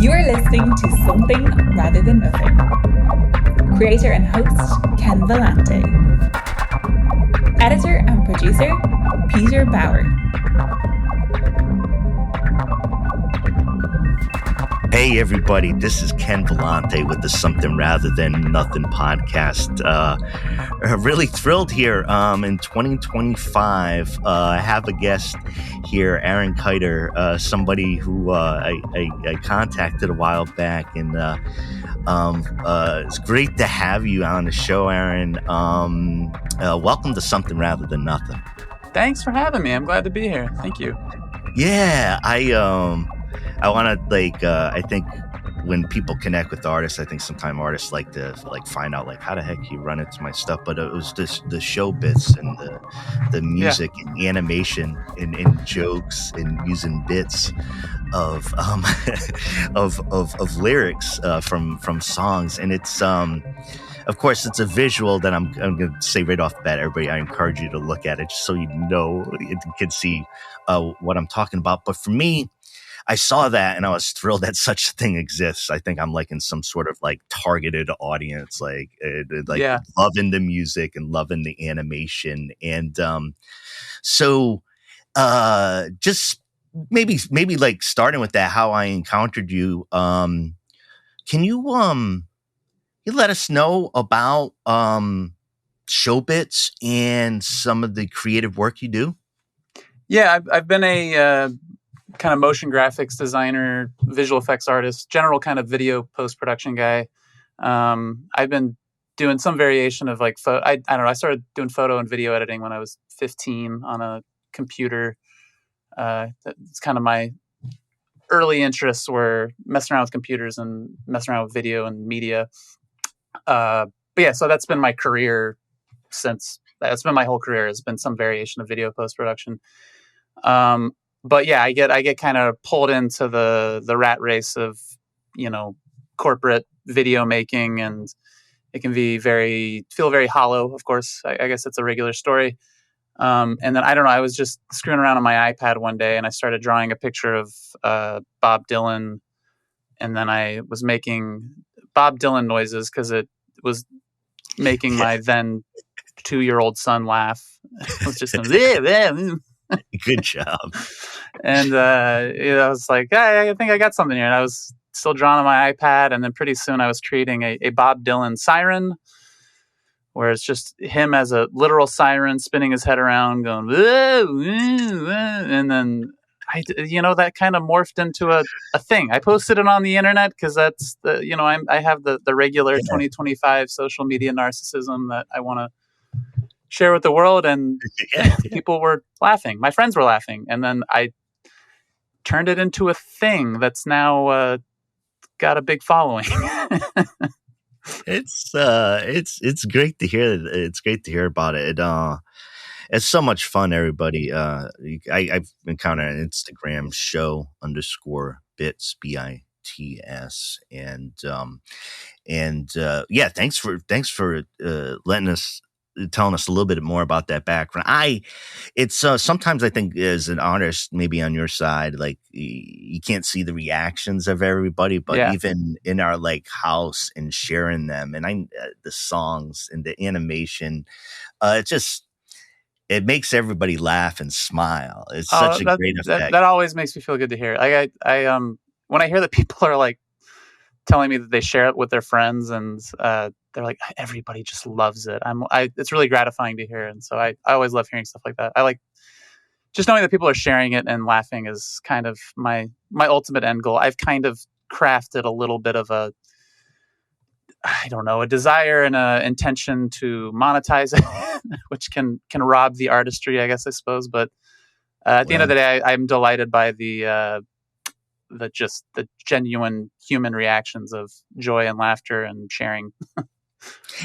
You are listening to Something Rather Than Nothing. Creator and host, Ken Vellante. Editor and producer, Peter Bauer. Hey everybody, this is Ken Vellante with the Something Rather Than Nothing podcast. Really thrilled here. In 2025, I have a guest here, Aaron Keuter, somebody who I contacted a while back, and it's great to have you on the show, Aaron. Welcome to Something Rather Than Nothing. Thanks for having me. I'm glad to be here. Thank you. Yeah, I want to I think when people connect with artists, I think sometimes artists like to find out how the heck you run into my stuff. But it was just the show bits and the music and animation and jokes and using bits of of lyrics from songs. And it's of course it's a visual that I'm going to say right off the bat, everybody, I encourage you to look at it just so you know, you can see what I'm talking about. But for me, I saw that and I was thrilled that such a thing exists. I think I'm in some sort of targeted audience, loving the music and loving the animation. And so just maybe starting with that, how I encountered you. Can you let us know about Showbits and some of the creative work you do? Yeah, I've been a kind of motion graphics designer, visual effects artist, general kind of video post-production guy. I've been doing some variation of I don't know, I started doing photo and video editing when I was 15 on a computer. It's kind of my early interests were messing around with computers and messing around with video and media. But yeah, so that's been my career that's been my whole career, has been some variation of video post-production. But yeah, I get kind of pulled into the rat race of, corporate video making, and it can be feel very hollow. Of course, I guess it's a regular story. And then I don't know, I was just screwing around on my iPad one day and I started drawing a picture of Bob Dylan, and then I was making Bob Dylan noises because it was making my then 2-year-old son laugh. It was just Good job. And I was like, I think I got something here. And I was still drawing on my iPad. And then pretty soon I was creating a Bob Dylan siren, where it's just him as a literal siren spinning his head around going, whoa, whoa, whoa. And then that kind of morphed into a thing. I posted it on the internet because that's I have the regular 2025 social media narcissism that I want to share with the world, and people were laughing. My friends were laughing, and then I turned it into a thing that's now got a big following. It's great to hear. It's great to hear about it. It's so much fun, everybody. I've encountered an Instagram show_bits BITS, and thanks for letting us. Telling us a little bit more about that background. It's sometimes I think as an artist, maybe on your side, you can't see the reactions of everybody, but even in our house and sharing them, and the songs and the animation, it makes everybody laugh and smile. It's such a great effect. That always makes me feel good to hear. I when I hear that people are telling me that they share it with their friends, and they're like, everybody just loves it. It's really gratifying to hear. And so I always love hearing stuff like that. I like just knowing that people are sharing it and laughing is kind of my ultimate end goal. I've kind of crafted a little bit of a desire and a intention to monetize it, which can rob the artistry, I guess, I suppose. But at the end of the day, I'm delighted by the genuine human reactions of joy and laughter and sharing.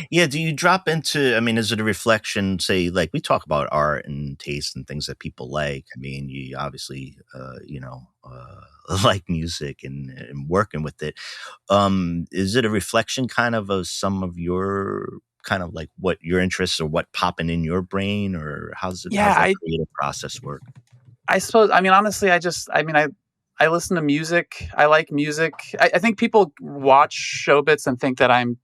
Yeah. Do you drop into, is it a reflection, say, we talk about art and taste and things that people like? You obviously, like music and working with it. Is it a reflection kind of some of your kind of what your interests or what popping in your brain, or how's the creative process work? I suppose, honestly, I listen to music. I like music. I think people watch Showbits and think that I'm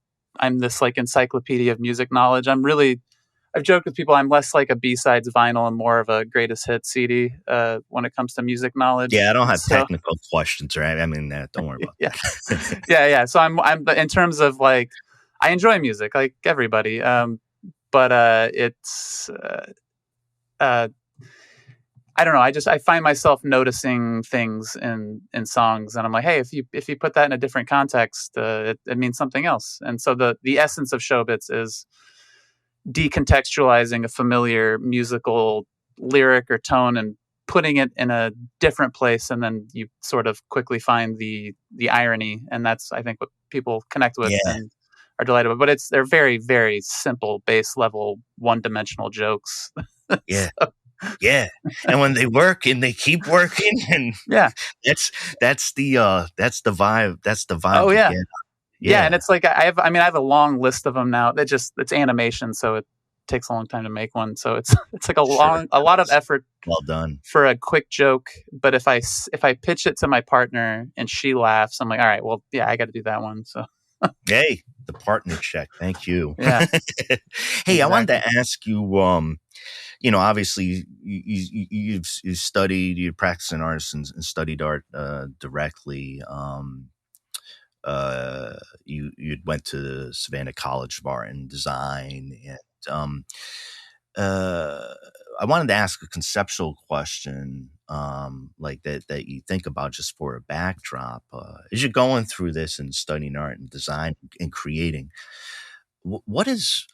this like encyclopedia of music knowledge. I've joked with people I'm less like a B-sides vinyl and more of a greatest hit CD when it comes to music knowledge. Yeah, I don't have So technical questions, right? I mean, don't worry about yeah, that. yeah. So I'm in terms of like I enjoy music like everybody, but it's. Uh, I don't know. I find myself noticing things in songs, and I'm like, hey, if you put that in a different context, it means something else. And so the essence of Showbits is decontextualizing a familiar musical lyric or tone and putting it in a different place, and then you sort of quickly find the irony, and that's I think what people connect with Yeah, and are delighted with. But they're very very simple, base level, one dimensional jokes. yeah, So, yeah. And when they work and they keep working, and yeah. that's that's the vibe. That's the Oh vibe you yeah. get. Yeah, and Yeah, it's like I mean I have a long list of them now. It's animation, so it takes a long time to make one. So it's it's like sure. a lot of effort Well done. for a quick joke. But if I pitch it to my partner and she laughs, I'm like, all right, well, yeah, I got to do that one. So Hey, the partner check. Thank you. yeah, Hey, I wanted exactly. to ask you. Obviously, you've studied, you're practicing artist and studied art directly. You went to Savannah College of Art and Design, and uh, I wanted to ask a conceptual question, like that you think about just for a backdrop. As you're going through this and studying art and design and creating, what is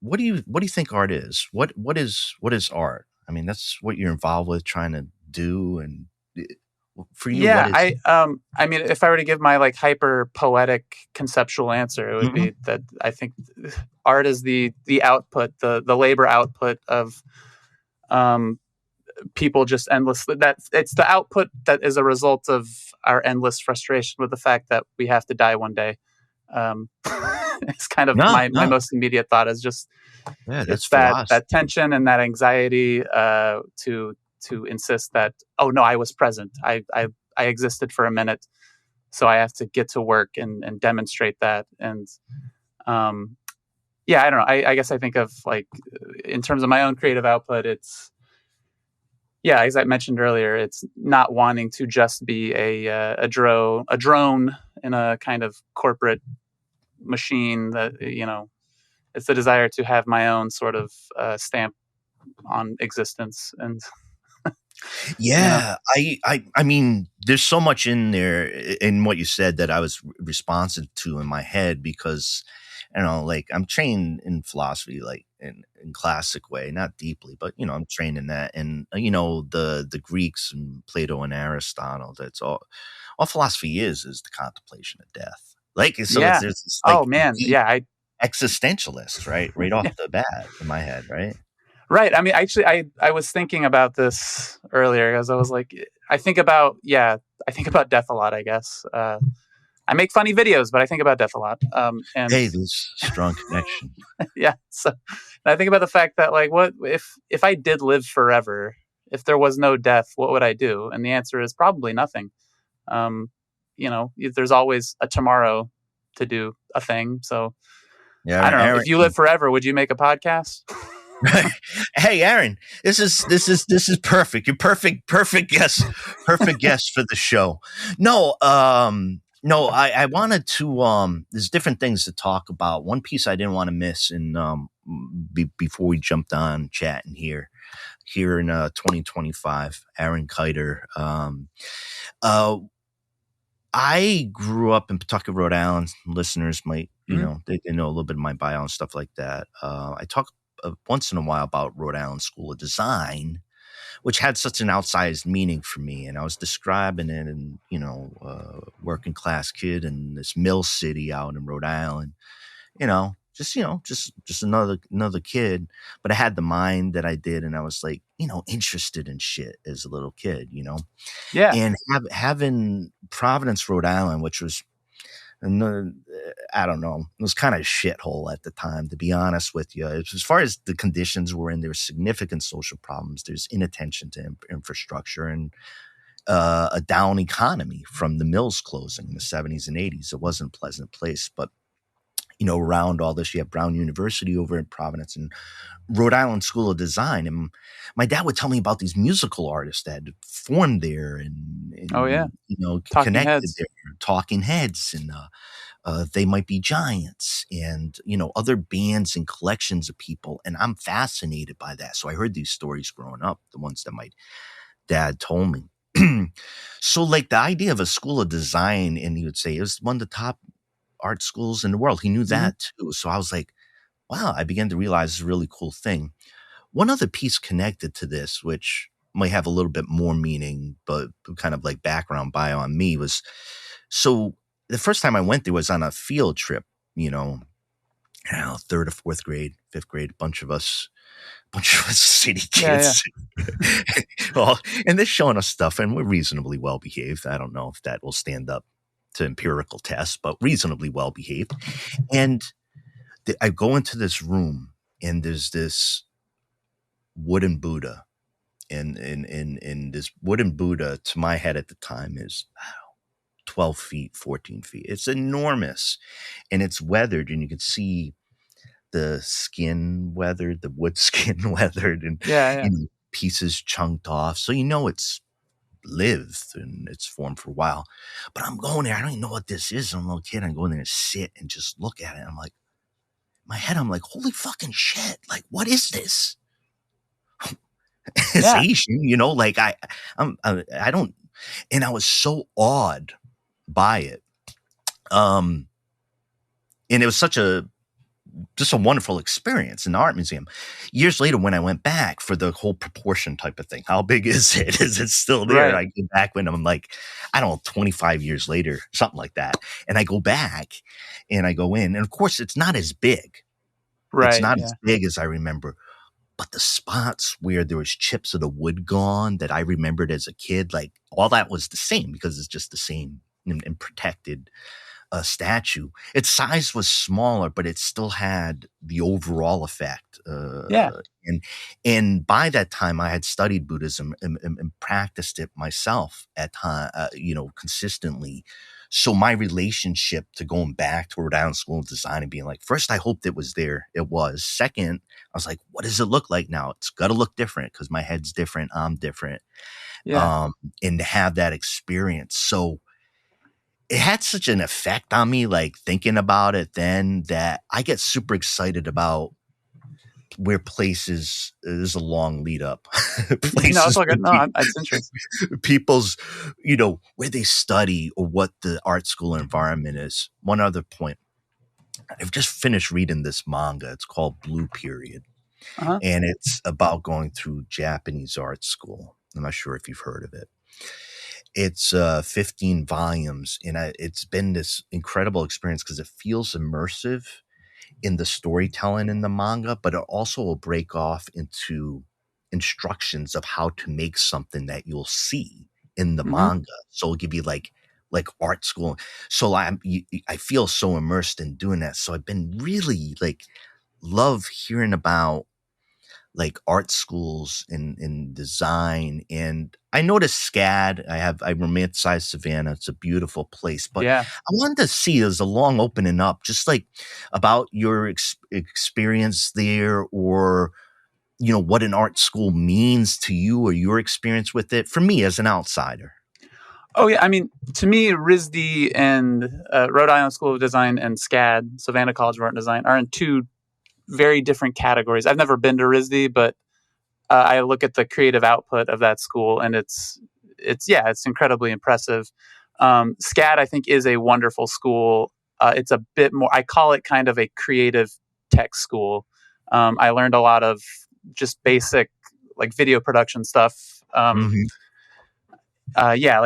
what do you think art is? What is art? I mean, that's what you're involved with, trying to do, and for you, what Yeah, is? I mean, if I were to give my like hyper poetic conceptual answer, it would Mhm. be that I think art is the output, the labor output of um people just endlessly that it's the output that is a result of our endless frustration with the fact that we have to die one day. It's kind of No, my no, most immediate thought is just yeah, that's it's that philosophy. tension and that anxiety to insist that oh no I was present I existed for a minute so I have to get to work and demonstrate that and um, yeah I don't know I guess I think of like in terms of my own creative output it's yeah, as I mentioned earlier, it's not wanting to just be a drone in a kind of corporate machine. That it's the desire to have my own sort of stamp on existence, and you know, Yeah, I mean, there's so much in there in what you said that I was responsive to in my head because, like I'm trained in philosophy, like in classic way, not deeply, but I'm trained in that, and the Greeks and Plato and Aristotle. That's all philosophy is the contemplation of death. Like so, yeah. there's this Oh like man, deep yeah, I existentialist, right off the bat in my head, right? right. I mean, actually, I was thinking about this earlier as I was like, I think about I think about death a lot. I guess I make funny videos, but I think about death a lot. And Hey, there's strong connection. yeah. So and I think about the fact that like, what if I did live forever? If there was no death, what would I do? And the answer is probably nothing. Um, there's always a tomorrow to do a thing. So Yeah, I don't know. Aaron. If you live forever, would you make a podcast? Hey, Aaron, this is perfect. You're perfect guest for the show. No, I wanted to. There's different things to talk about. One piece I didn't want to miss, and before we jumped on chatting here in 2025, Aaron Keuter. Uh, I grew up in Pawtucket, Rhode Island. Listeners might, Mhm. they know a little bit of my bio and stuff like that. I talk once in a while about Rhode Island School of Design, which had such an outsized meaning for me. And I was describing it and, working class kid in this mill city out in Rhode Island, just another kid, but I had the mind that I did. And I was like, interested in shit as a little kid. Yeah. And having Providence, Rhode Island, which was, I don't know, it was kind of a shithole at the time, to be honest with you. As far as the conditions were in, there were significant social problems. There's inattention to infrastructure, and a down economy from the mills closing in the 70s and 80s. It wasn't a pleasant place, but around all this, you have Brown University over in Providence and Rhode Island School of Design. And my dad would tell me about these musical artists that had formed there and Oh yeah, Talking connected Heads. there, Talking Heads, and They Might Be Giants, and other bands and collections of people. And I'm fascinated by that. So I heard these stories growing up, the ones that my dad told me. So like the idea of a school of design, and he would say it was one of the top art schools in the world. He knew that too. So I was like, wow, I began to realize it's a really cool thing. One other piece connected to this, which might have a little bit more meaning, but kind of like background bio on me, was so the first time I went there was on a field trip, third or fourth grade, fifth grade, bunch of us city kids. Well, and they're showing us stuff, and we're reasonably well behaved. I don't know if that will stand up to empirical tests, but reasonably well behaved. And I go into this room, and there's this wooden Buddha, and this wooden Buddha, to my head at the time, is 12 feet, 14 feet. It's enormous, and it's weathered, and you can see the skin weathered, the wood skin weathered, and pieces chunked off. So it's lived and it's formed for a while. But I'm going there. I don't even know what this is. I'm a little kid. I go in there and sit and just look at it. I'm like, in my head, I'm like, holy fucking shit. Like, what is this? It's Asian, like I don't, and I was so awed by it. And it was just a wonderful experience in the art museum. Years later, when I went back for the whole proportion type of thing, how big is it? Is it still there? Right. I go back when I'm like, I don't know, 25 years later, something like that. And I go back and I go in, and of course it's not as big. Right. It's not as big as I remember, but the spots where there was chips of the wood gone that I remembered as a kid, like all that was the same because it's just the same and protected statue. Its size was smaller, but it still had the overall effect. And by that time, I had studied Buddhism and practiced it myself at time, consistently. So my relationship to going back to Rhode Island School of Design and being like, first, I hoped it was there. It was. Second, I was like, what does it look like now? It's got to look different because my head's different. I'm different. And to have that experience. So it had such an effect on me, like thinking about it then, that I get super excited about where places, there's a long lead up. Places no, it's all good. No, it's interesting. People's, where they study or what the art school environment is. One other point. I've just finished reading this manga. It's called Blue Period. And it's about going through Japanese art school. I'm not sure if you've heard of it. It's 15 volumes, and it's been this incredible experience because it feels immersive in the storytelling in the manga, but it also will break off into instructions of how to make something that you'll see in the manga. So it'll give you like art school. So I feel so immersed in doing that. So I've been really love hearing about like art schools in design. And I noticed SCAD. I romanticize Savannah. It's a beautiful place. But I wanted to see, there's a long opening up, just like about your experience there, or, what an art school means to you or your experience with it, for me as an outsider. Oh, yeah. I mean, to me, RISD and Rhode Island School of Design and SCAD, Savannah College of Art and Design, are in two very different categories. I've never been to RISD, but I look at the creative output of that school, and it's incredibly impressive. SCAD, I think, is a wonderful school. It's a bit more, I call it kind of a creative tech school. I learned a lot of just basic like video production stuff. Like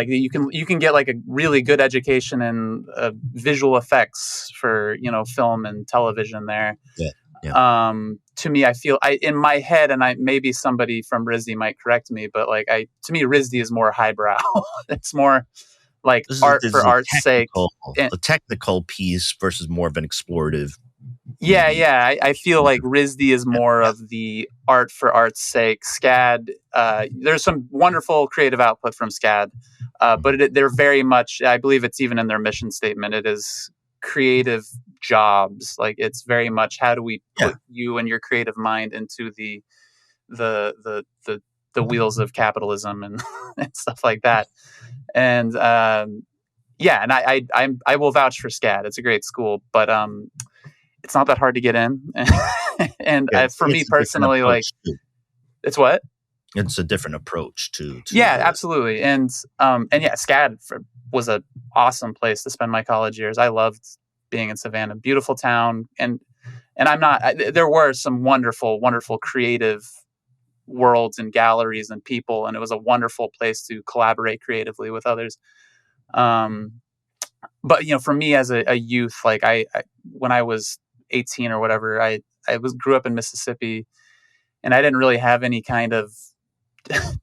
you can get like a really good education in visual effects for film and television there. To me, I feel in my head, and maybe somebody from RISD might correct me, but to me, RISD is more highbrow. It's more like art for art's sake. A technical piece versus more of an explorative Yeah. I feel like RISD is more of the art for art's sake. SCAD, there's some wonderful creative output from SCAD, but they're very much, I believe it's even in their mission statement, it is creative jobs. Like it's very much, how do we Yeah. put you and your creative mind into the the the, the wheels of capitalism and, and stuff like that. And yeah, and I will vouch for SCAD. It's a great school, but it's not that hard to get in. And Yeah, for me it's a different personally, like, approach too. it's what? It's a different approach to Yeah, the absolutely. And yeah, SCAD was a awesome place to spend my college years. I loved being in Savannah, beautiful town, and there were some wonderful creative worlds and galleries and people, and it was a wonderful place to collaborate creatively with others. Um, but for me as a youth, like I when I was 18 or whatever, I grew up in Mississippi, and I didn't really have any kind of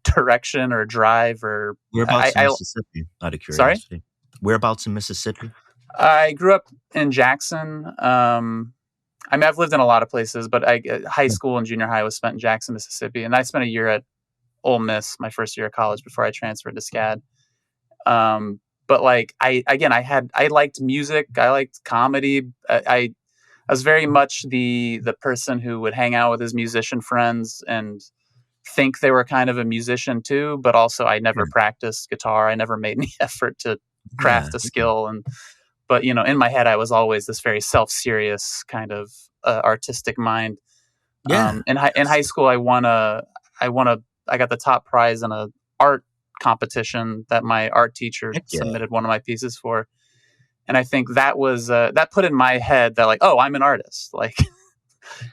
direction or drive or whereabouts in Mississippi, out of sorry. curiosity. Whereabouts in Mississippi? I grew up in Jackson. I mean, I've lived in a lot of places, but high school and junior high was spent in Jackson, Mississippi, and I spent a year at Ole Miss, my first year of college, before I transferred to SCAD. But like I liked music, I liked comedy. I was very much the person who would hang out with his musician friends and think they were kind of a musician too, but also I never practiced guitar. I never made any effort to craft a skill. But in my head, I was always this very self-serious kind of artistic mind. In high school, I got the top prize in a art competition that my art teacher submitted one of my pieces for. And I think that was, that put in my head that like, oh, I'm an artist. Like,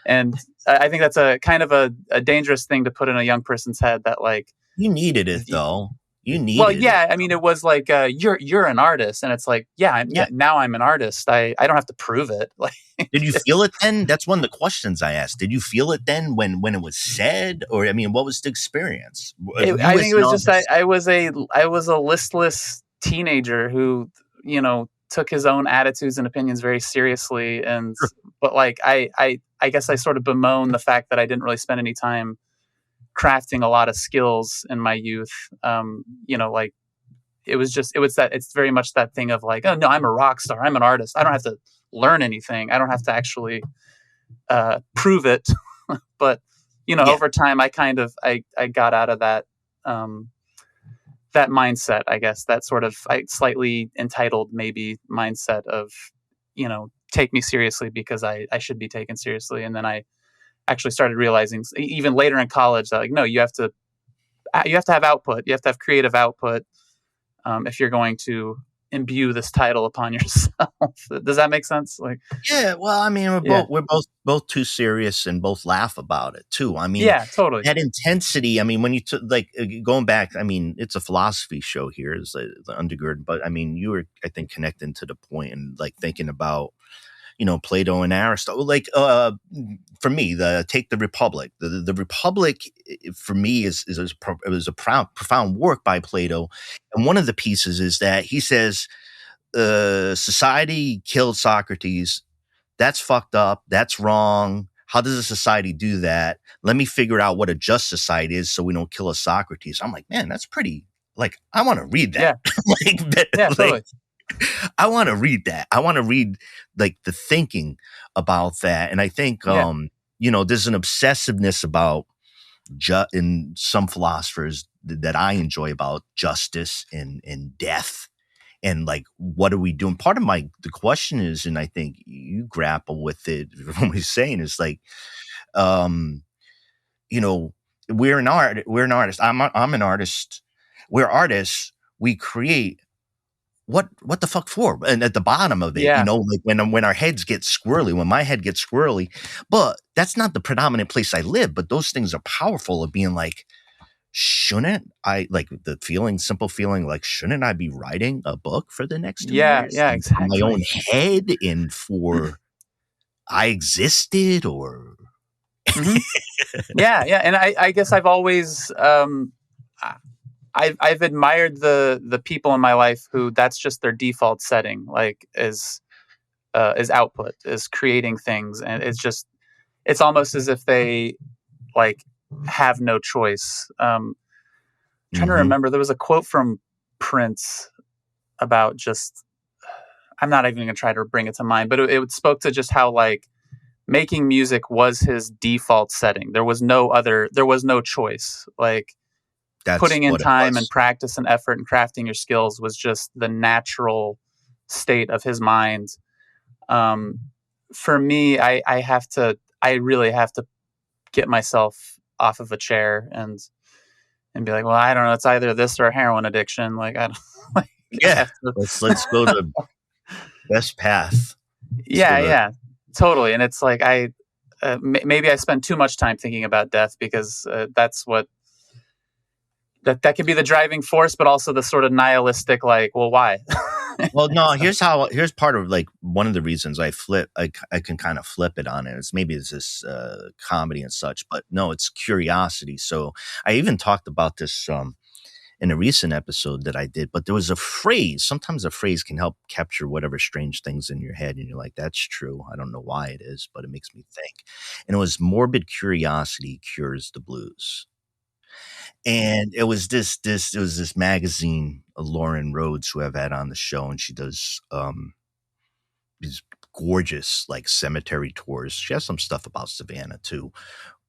and I think that's a kind of a dangerous thing to put in a young person's head, that like, you needed it though. Well, yeah. I mean, it was like, you're an artist, and it's like, now I'm an artist. I don't have to prove it. Like, did you feel it then? That's one of the questions I asked. Did you feel it then when it was said, or I mean, what was the experience? I think it was just I was a listless teenager who took his own attitudes and opinions very seriously, and but like I guess I sort of bemoan the fact that I didn't really spend any time crafting a lot of skills in my youth. Like it's very much that thing of like, oh no, I'm a rock star, I'm an artist, I don't have to learn anything, I don't have to actually prove it. But over time I kind of I got out of that that mindset, I guess, that sort of slightly entitled maybe mindset of take me seriously because I should be taken seriously. And then I actually started realizing even later in college that like, no, you have to have output. You have to have creative output if you're going to imbue this title upon yourself. Does that make sense? Like, yeah, well, I mean, we're both too serious and both laugh about it too. I mean, yeah, totally. That intensity. I mean, when you like going back, I mean, it's a philosophy show here, is the undergird. But I mean, you were, I think, connecting to the point and like thinking about Plato and Aristotle. Like for me, take the Republic. The Republic for me is a profound work by Plato, and one of the pieces is that he says society killed Socrates. That's fucked up. That's wrong. How does a society do that? Let me figure out what a just society is so we don't kill a Socrates. I'm like, man, that's pretty. Like, I want to read that. Yeah, totally. I want to read that. I want to read like the thinking about that. And I think, there's an obsessiveness about in some philosophers that I enjoy about justice and death. And like, what are we doing? Part of the question is, and I think you grapple with it, what we're saying is like, we're an artist. I'm an artist. We're artists. We create. What the fuck for? And at the bottom of it, like when our heads get squirrely, when my head gets squirrely, but that's not the predominant place I live. But those things are powerful of being like, shouldn't I, like the simple feeling, like, shouldn't I be writing a book for the next 2 years? Yeah, exactly. In my own head and for I existed or. Mm-hmm. Yeah. And I guess I've always, I've admired the people in my life who that's just their default setting, like is is output, is creating things, and it's almost as if they like have no choice. Trying to remember, there was a quote from Prince about just, I'm not even going to try to bring it to mind, but it spoke to just how like making music was his default setting. There was no choice. Like That's putting in what it time and was. practice and effort and crafting your skills was just the natural state of his mind. For me, I really have to get myself off of a chair and be like, well, I don't know, it's either this or heroin addiction. Like, I don't, like, Yeah, let's go to best path. Yeah, totally. And it's like maybe I spend too much time thinking about death because that's what that can be the driving force, but also the sort of nihilistic, like, well, why? Well, no, here's part of like one of the reasons I can kind of flip it on it. It's this comedy and such, but no, it's curiosity. So I even talked about this in a recent episode that I did, but there was a phrase. Sometimes a phrase can help capture whatever strange things in your head, and you're like, "That's true." I don't know why it is, but it makes me think. And it was morbid curiosity cures the blues. And it was this magazine, Lauren Rhodes, who I've had on the show, and she does these gorgeous like cemetery tours. She has some stuff about Savannah too,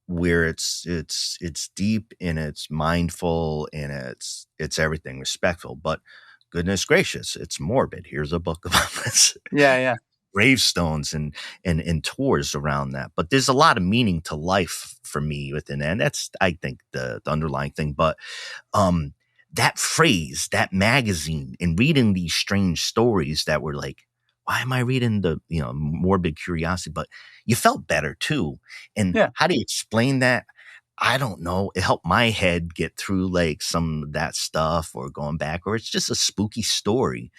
where it's deep and it's mindful and it's everything respectful, but goodness gracious, it's morbid. Here's a book about this. Yeah. Gravestones and tours around that. But there's a lot of meaning to life for me within that. And that's, I think, the underlying thing. But that phrase, that magazine, and reading these strange stories that were like, why am I reading the morbid curiosity? But you felt better too. And how do you explain that? I don't know. It helped my head get through like some of that stuff, or going back, or it's just a spooky story.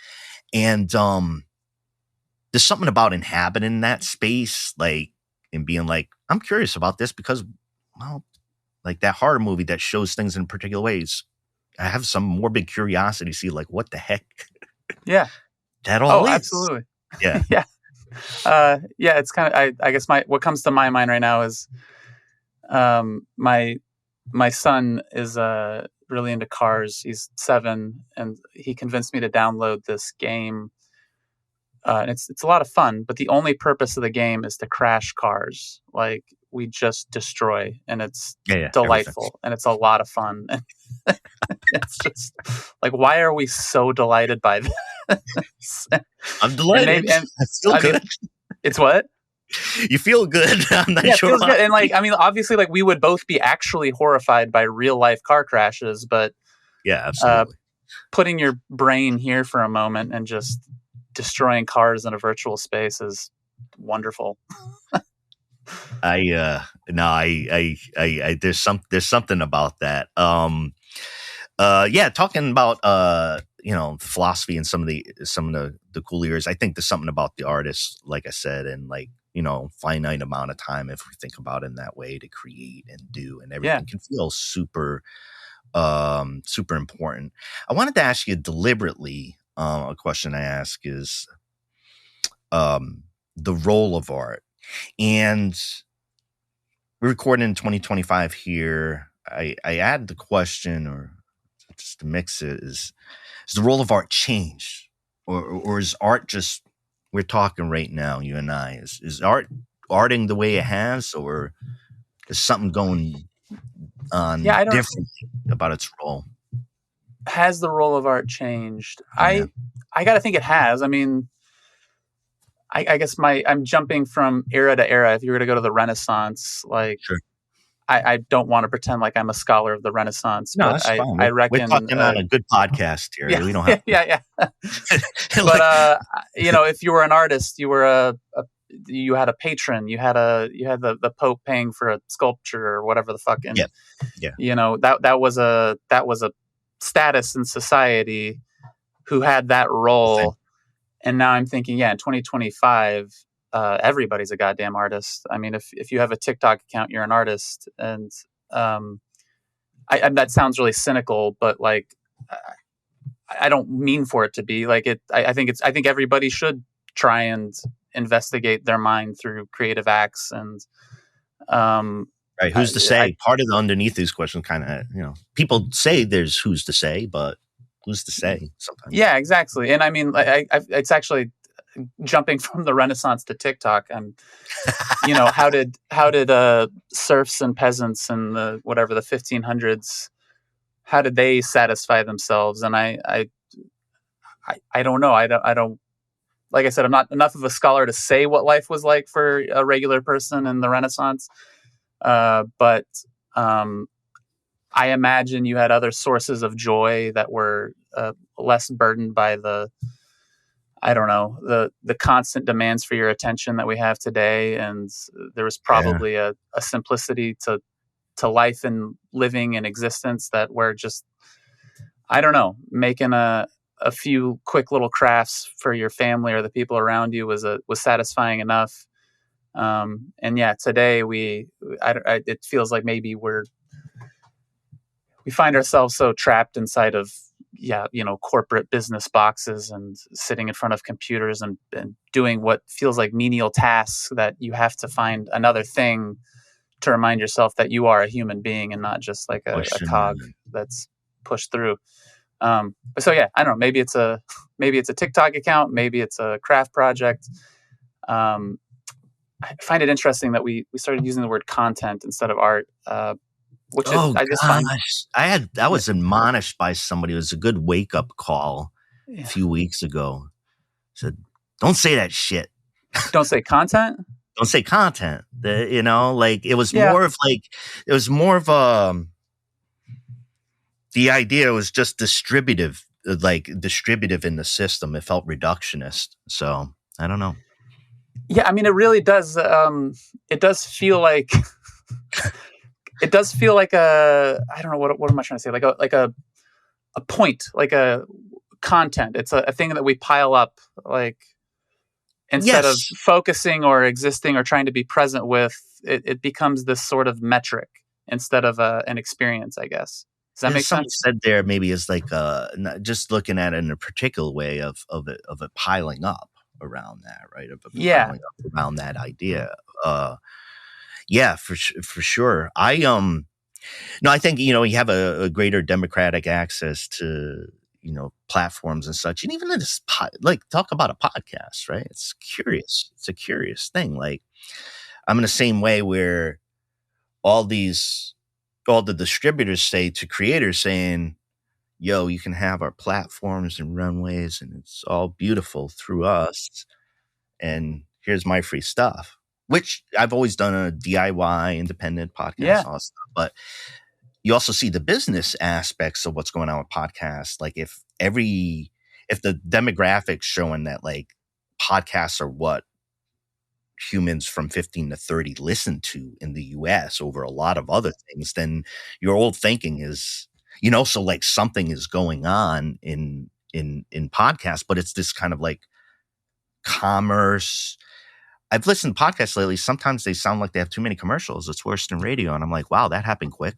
And there's something about inhabiting that space, like, and being like, I'm curious about this because, well, like that horror movie that shows things in particular ways. I have some morbid curiosity to see, like, what the heck? Yeah. That all is. Absolutely. Yeah. Yeah. It's kind of, I guess what comes to my mind right now is, my son is, really into cars. He's 7, and he convinced me to download this game. And it's a lot of fun, but the only purpose of the game is to crash cars. Like, we just destroy, and it's delightful, everything. And it's a lot of fun. It's just like, why are we so delighted by this? I'm delighted. Good. It's what? You feel good. I'm not sure. It feels good. And like, I mean, obviously, like, we would both be actually horrified by real life car crashes, but yeah, absolutely. Putting your brain here for a moment and just destroying cars in a virtual space is wonderful. There's something about that. Talking about philosophy and some of the cool years. I think there's something about the artist, like I said, and like, finite amount of time, if we think about it in that way, to create and do, and everything can feel super super important. I wanted to ask you deliberately, a question I ask is the role of art. And we're recording in 2025 here. I add the question, or just to mix it, is the role of art changed? Or is art just, we're talking right now, you and I, is art arting the way it has, or is something going on differently about its role? Has the role of art changed? I got to think it has. I mean, I guess I'm jumping from era to era. If you were to go to the Renaissance, like, sure. I don't want to pretend like I'm a scholar of the Renaissance. No, but that's fine. I reckon we're talking on a good podcast here. Yeah, we don't have yeah. But if you were an artist, you were you had a patron. You had the Pope paying for a sculpture or whatever the fuck. And that was a status in society who had that role. And now I'm thinking, in 2025, everybody's a goddamn artist. I mean, if you have a TikTok account, you're an artist. And that sounds really cynical, but like, I don't mean for it to be like it. I think everybody should try and investigate their mind through creative acts. And right, who's to say? Part of the underneath these questions, kind of, people say there's who's to say, but who's to say sometimes? Yeah, exactly. And I mean, it's actually jumping from the Renaissance to TikTok. And how did serfs and peasants in the 1500s, how did they satisfy themselves? And I don't know. I don't. Like I said, I'm not enough of a scholar to say what life was like for a regular person in the Renaissance. But I imagine you had other sources of joy that were less burdened by the constant demands for your attention that we have today. And there was probably a simplicity to life and living and existence that were just, making a few quick little crafts for your family or the people around you was satisfying enough. And yeah, today it feels like maybe we find ourselves so trapped inside of corporate business boxes and sitting in front of computers and doing what feels like menial tasks that you have to find another thing to remind yourself that you are a human being and not just like a cog that's pushed through. So yeah, I don't know. Maybe it's a TikTok account. Maybe it's a craft project. I find it interesting that we started using the word content instead of art. Which I just find. I was admonished by somebody. It was a good wake up call a few weeks ago. Said, "Don't say that shit. Don't say content. Don't say content." It was more of the idea was just distributive in the system. It felt reductionist. So I don't know. Yeah, I mean, it really does. It does feel like. It does feel like I don't know what am I trying to say? Like a point, like a content. It's a thing that we pile up, like instead of focusing or existing or trying to be present with. It becomes this sort of metric instead of an experience, I guess. Does that make sense? Said there maybe is like not just looking at it in a particular way of it piling up around that, right? Piling up around that idea. Yeah, for sure. I think you have a greater democratic access to platforms and such, and even this talk about a podcast, right? It's curious. It's a curious thing. Like I'm in the same way where all the distributors say to creators saying, "Yo, you can have our platforms and runways, and it's all beautiful through us, and here's my free stuff." Which I've always done a DIY independent podcast, and all that stuff. But you also see the business aspects of what's going on with podcasts. Like if the demographics showing that like podcasts are what humans from 15 to 30 listen to in the US over a lot of other things, then your old thinking is, so like something is going on in podcasts, but it's this kind of like commerce. I've listened to podcasts lately. Sometimes they sound like they have too many commercials. It's worse than radio. And I'm like, wow, that happened quick.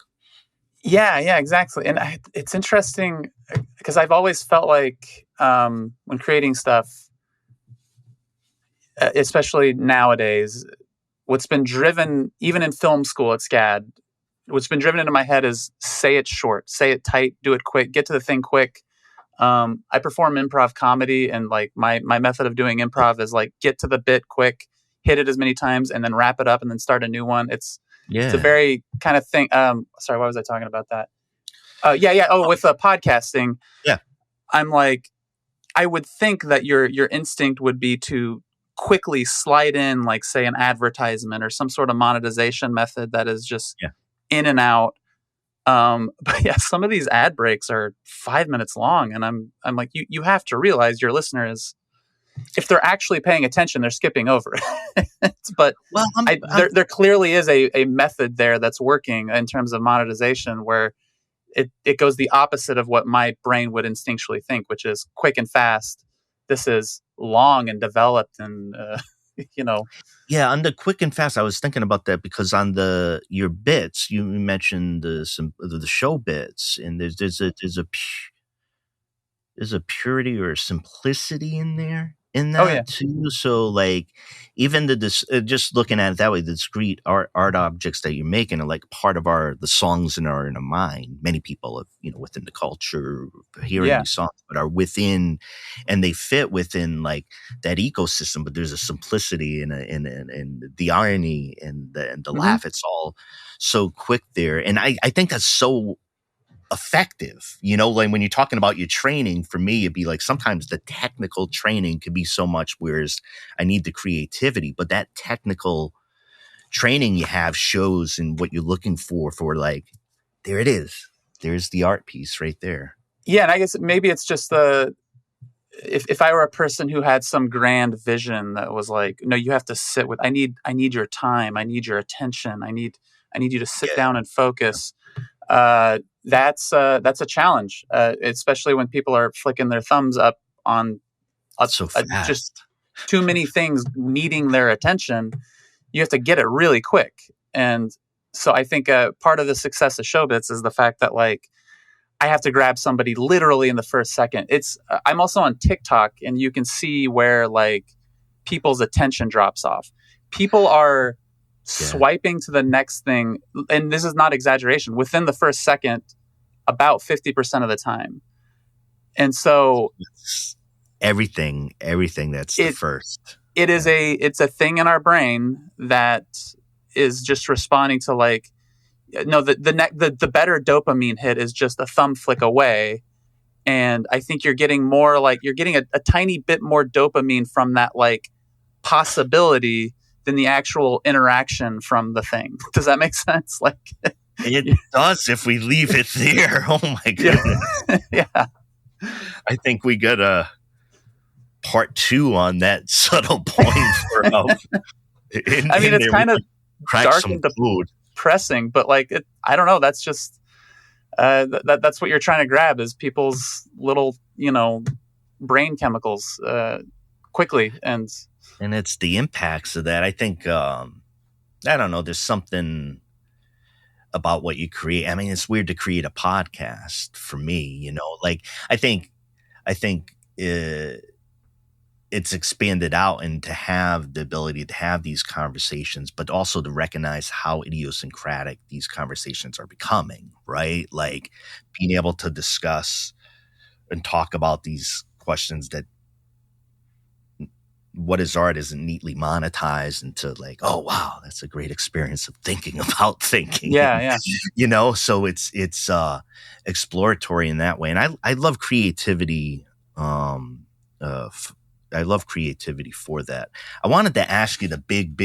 Yeah, exactly. And it's interesting because I've always felt like when creating stuff, especially nowadays, what's been driven, even in film school at SCAD, what's been driven into my head is say it short, say it tight, do it quick, get to the thing quick. I perform improv comedy, and like my method of doing improv is like get to the bit quick, hit it as many times, and then wrap it up and then start a new one. It's a very kind of thing. Sorry, why was I talking about that? Oh, with podcasting. Yeah. I'm like, I would think that your instinct would be to quickly slide in, like say an advertisement or some sort of monetization method that is just in and out. But yeah, some of these ad breaks are 5 minutes long, and I'm like, you have to realize your listener is, if they're actually paying attention, they're skipping over it. But there clearly is a method there that's working in terms of monetization where it goes the opposite of what my brain would instinctually think, which is quick and fast. This is long and developed and, Yeah, on the quick and fast, I was thinking about that because on your bits, you mentioned the show bits, and there's a purity or a simplicity in there in Oh yeah. that too. So like even just looking at it that way, the discrete art objects that you're making are like part of the songs in our mind. Many people have, within the culture hearing Yeah. these songs, but are within, and they fit within like that ecosystem. But there's a simplicity and the irony and the laugh. It's all so quick there, and I think that's so effective. Like when you're talking about your training, for me, it'd be like sometimes the technical training could be so much, whereas I need the creativity, but that technical training you have shows in what you're looking for like, there it is. There's the art piece right there. Yeah. And I guess maybe it's just if I were a person who had some grand vision that was like, no, you have to sit with, I need your time. I need your attention. I need you to sit down and focus. That's a challenge, especially when people are flicking their thumbs up on so fast. Just too many things needing their attention. You have to get it really quick. And so I think part of the success of Showbits is the fact that like I have to grab somebody literally in the first second. I'm also on TikTok, and you can see where like people's attention drops off. People are swiping to the next thing, and this is not exaggeration, within the first second about 50% of the time. And so everything that's the first. It's a thing in our brain that is just responding to like, no, the better dopamine hit is just a thumb flick away. And I think you're getting a tiny bit more dopamine from that like possibility than the actual interaction from the thing. Does that make sense? Like it does if we leave it there. Oh my goodness. Yeah. I think we got a part 2 on that subtle point for it's kind of dark and depressing, but like I don't know, that's just that's what you're trying to grab is people's little, brain chemicals quickly, and it's the impacts of that. I think I don't know, there's something about what you create. I mean, it's weird to create a podcast for me, like I think it's expanded out, and to have the ability to have these conversations, but also to recognize how idiosyncratic these conversations are becoming, right? Like being able to discuss and talk about these questions that what is art isn't neatly monetized into like, oh wow, that's a great experience of thinking about thinking. Yeah. So it's exploratory in that way. And I love creativity. I love creativity for that. I wanted to ask you the big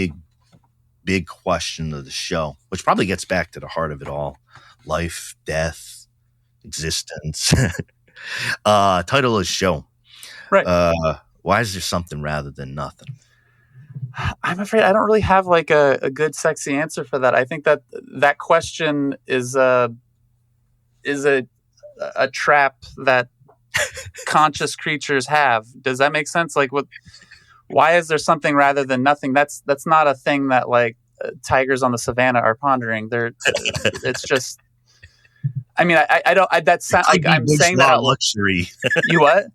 question of the show, which probably gets back to the heart of it all: life, death, existence. Title of the show. Right. Why is there something rather than nothing? I'm afraid I don't really have like a good, sexy answer for that. I think that question is a trap that conscious creatures have. Does that make sense? Like, why is there something rather than nothing? That's not a thing that like tigers on the savannah are pondering. It's just. I mean, I don't. That sounds like I'm saying that out luxury. You what?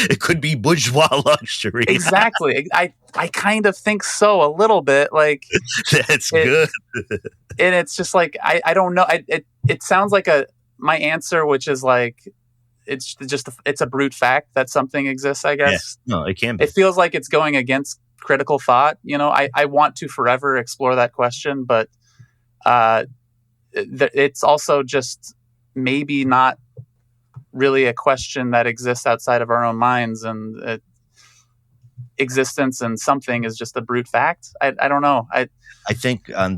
It could be bourgeois luxury. Exactly. I kind of think so a little bit. Like that's good. And it's just like I don't know. It sounds like my answer, which is like it's a brute fact that something exists, I guess. Yeah. No, it can be. It feels like it's going against critical thought. I want to forever explore that question, but it's also just maybe not really a question that exists outside of our own minds, and existence and something is just a brute fact. I don't know. I think on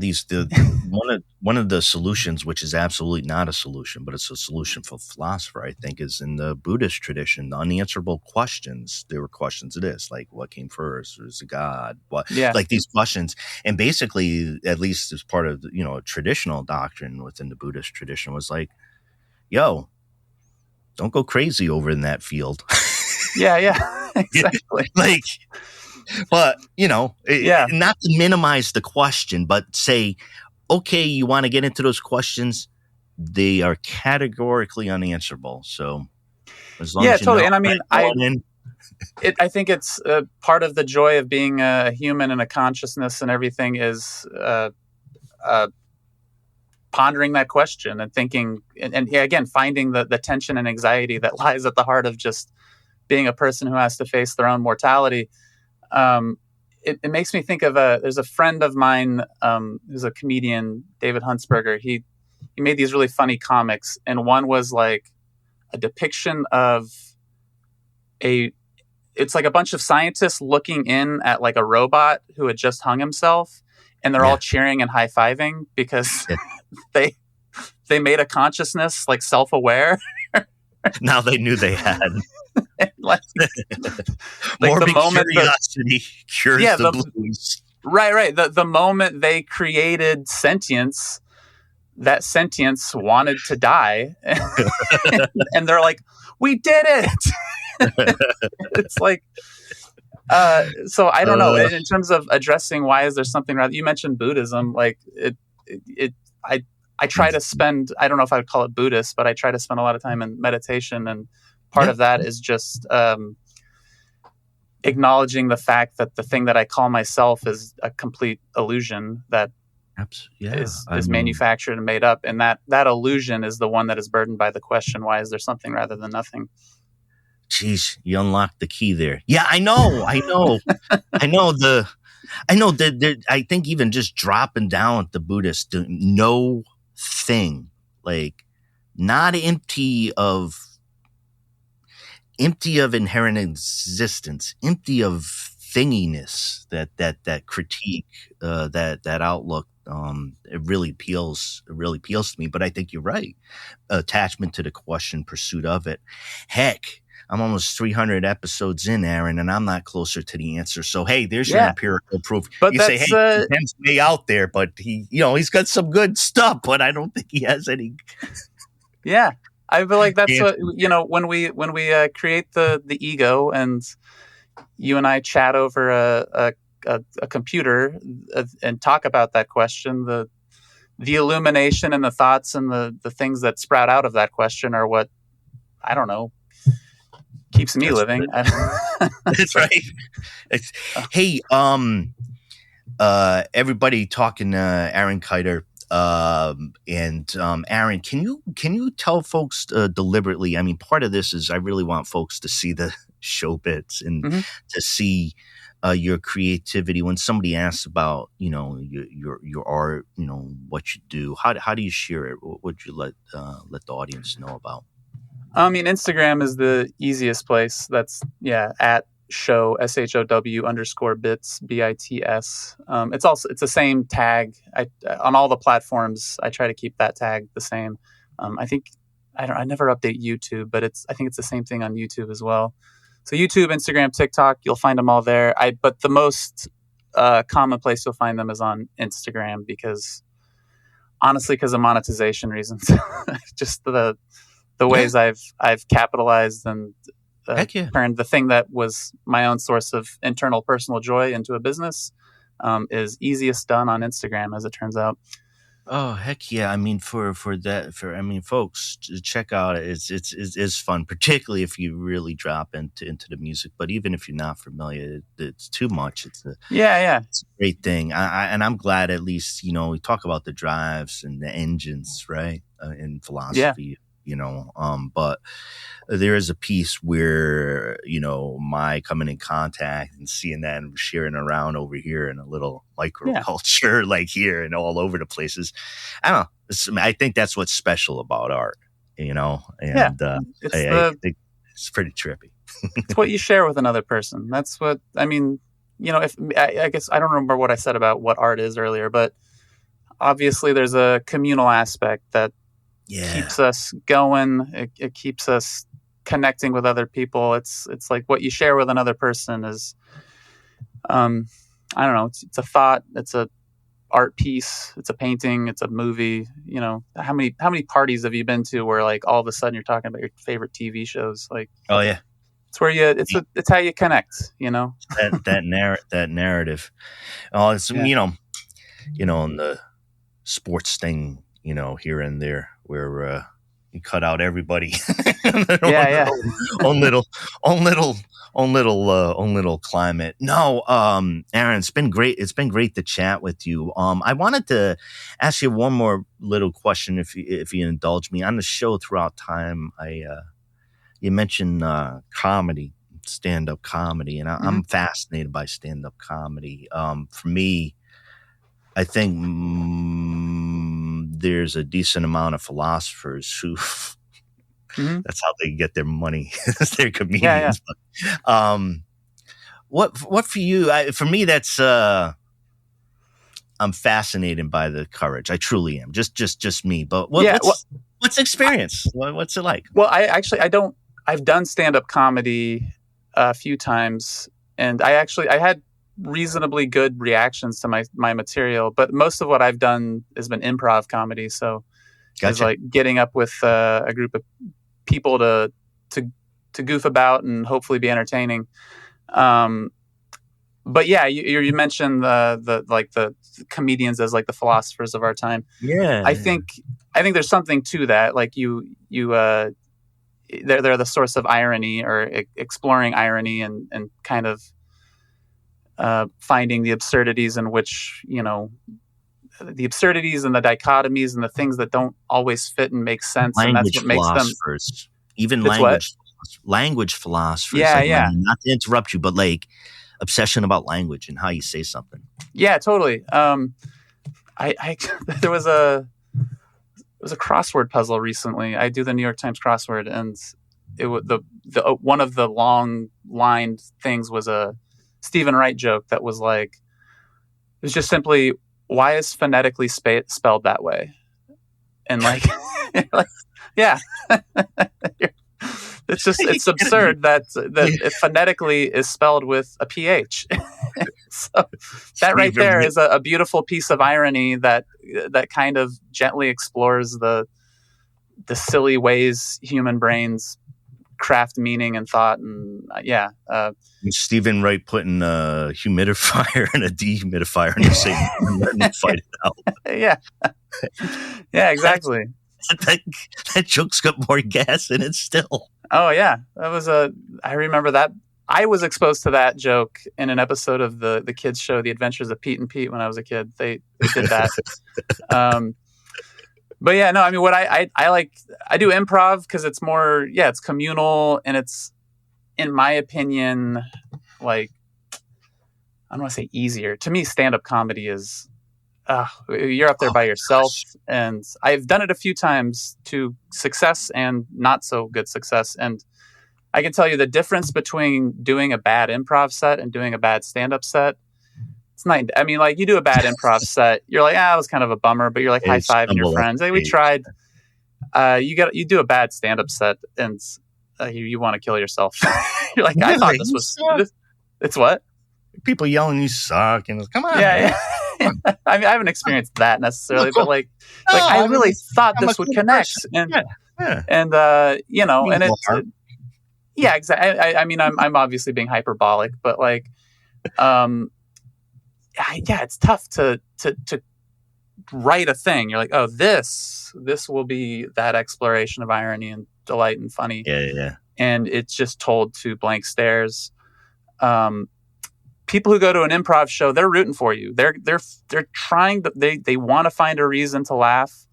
one of the solutions, which is absolutely not a solution, but it's a solution for philosopher, I think, is in the Buddhist tradition, the unanswerable questions. There were questions of this, like what came first, or is it God? Like these questions. And basically, at least as part of a traditional doctrine within the Buddhist tradition, was like, yo, don't go crazy over in that field. Yeah, exactly. Like, but not to minimize the question, but say, okay, you want to get into those questions, they are categorically unanswerable. So as long as totally. And I mean, I think it's part of the joy of being a human and a consciousness and everything is pondering that question and thinking, and again, finding the tension and anxiety that lies at the heart of just being a person who has to face their own mortality. It makes me think of there's a friend of mine who's a comedian, David Huntsberger. He made these really funny comics, and one was like a depiction of it's like a bunch of scientists looking in at like a robot who had just hung himself, and they're all cheering and high-fiving because they made a consciousness like self-aware. Now they knew they had. like Morbid curiosity cures the blues. Right. The moment they created sentience, that sentience wanted to die. And they're like, we did it. It's like, so I don't know. In terms of addressing why is there something rather, you mentioned Buddhism, like I try to spend, I don't know if I would call it Buddhist, but I try to spend a lot of time in meditation, and part of that is just acknowledging the fact that the thing that I call myself is a complete illusion that is manufactured and made up. And that illusion is the one that is burdened by the question, why is there something rather than nothing? Geez, you unlocked the key there. Yeah, I know. I think even just dropping down at the Buddhist, no thing, like not empty of inherent existence, empty of thinginess, that critique, that outlook, it really appeals to me. But I think you're right. Attachment to the question, pursuit of it. Heck, I'm almost 300 episodes in, Aaron, and I'm not closer to the answer. So, hey, there's your empirical proof. But you say, hey, Ben's way out there, but he's got some good stuff, but I don't think he has any. Yeah. I feel like that's what, when we create the ego and you and I chat over a computer and talk about that question, the illumination and the thoughts and the things that sprout out of that question are what, I don't know, keeps me living. That's right. Hey, everybody talking Aaron Keuter. And Aaron, can you tell folks deliberately? I mean, part of this is I really want folks to see the show bits and to see your creativity. When somebody asks about your art, what you do, how do you share it? What would you let the audience know about? I mean, Instagram is the easiest place. That's at show SHOW_bits BITS. It's the same tag. On all the platforms, I try to keep that tag the same. I never update YouTube, but I think it's the same thing on YouTube as well. So YouTube, Instagram, TikTok, you'll find them all there. But the most common place you'll find them is on Instagram because of monetization reasons. Just the ways I've capitalized and turned the thing that was my own source of internal personal joy into a business is easiest done on Instagram, as it turns out. Oh, heck yeah. I mean, folks, check out it. It's fun, particularly if you really drop into the music. But even if you're not familiar, it's too much. It's a great thing. And I'm glad at least, we talk about the drives and the engines, right? In philosophy. But there is a piece where, my coming in contact and seeing that and sharing around over here in a little microculture like here and all over the places. I don't know. I think that's what's special about art, and I think it's pretty trippy. It's what you share with another person. That's what, I mean, if I guess I don't remember what I said about what art is earlier, but obviously there's a communal aspect that keeps us going. It keeps us connecting with other people. It's like what you share with another person is, I don't know. It's a thought. It's a art piece. It's a painting. It's a movie. How many parties have you been to where like all of a sudden you're talking about your favorite TV shows? Like, oh yeah, it's where it's how you connect. that narrative. Oh, it's in the sports thing. Here and there, where You cut out everybody. Yeah. own little climate. No, Aaron, it's been great. It's been great to chat with you. I wanted to ask you one more little question, if you indulge me. On the show throughout time, you mentioned comedy, stand-up comedy, and I'm fascinated by stand-up comedy. For me, I think there's a decent amount of philosophers who that's how they get their money. They're comedians. Yeah. But, what for you? For me, that's I'm fascinated by the courage. I truly am. Just me. But what's the experience? What's it like? Well, I've done stand-up comedy a few times, and I had reasonably good reactions to my material, but most of what I've done has been improv comedy. So it's like getting up with a group of people to goof about and hopefully be entertaining. But yeah, you mentioned the comedians as like the philosophers of our time. Yeah, I think there's something to that. Like they're the source of irony, or exploring irony and kind of finding the absurdities in which, the absurdities and the dichotomies and the things that don't always fit and make sense. Language and that's what philosophers, makes them even language philosophers. Yeah. Not to interrupt you, but like obsession about language and how you say something. Yeah, totally. There was a crossword puzzle recently. I do the New York Times crossword, and it was the one of the long lined things was a Stephen Wright joke that was like, it was just simply, why is phonetically spelled that way? And like, yeah, it's absurd that it phonetically is spelled with a PH. So that right there is a beautiful piece of irony that kind of gently explores the silly ways human brains craft meaning and thought. And Stephen Wright putting a humidifier and a dehumidifier in the same and letting them fight it out. Yeah, exactly. That joke's got more gas in it still. Oh yeah, I remember that. I was exposed to that joke in an episode of the kids show, The Adventures of Pete and Pete, when I was a kid. They did that. But yeah, no, I mean, what I do improv because it's more, it's communal, and it's, in my opinion, like, I don't want to say easier. To me, stand-up comedy is, you're up there by yourself. And I've done it a few times to success and not so good success. And I can tell you the difference between doing a bad improv set and doing a bad stand-up set. It's not, I mean, like, you do a bad improv set, you're like, it was kind of a bummer, but you're like high-fiving your friends. Hey, we tried. You do a bad stand-up set, and you want to kill yourself. You're like, I thought this was... It's what? People yelling, you suck, and come on. Yeah. I mean, I haven't experienced that necessarily, but I really thought this would connect. And and it's... Yeah, exactly. I mean, I'm obviously being hyperbolic, but like... it's tough to write a thing. You're like, oh, this will be that exploration of irony and delight and funny. Yeah. And it's just told to blank stares. People who go to an improv show, they're rooting for you. They're trying, they want to find a reason to laugh,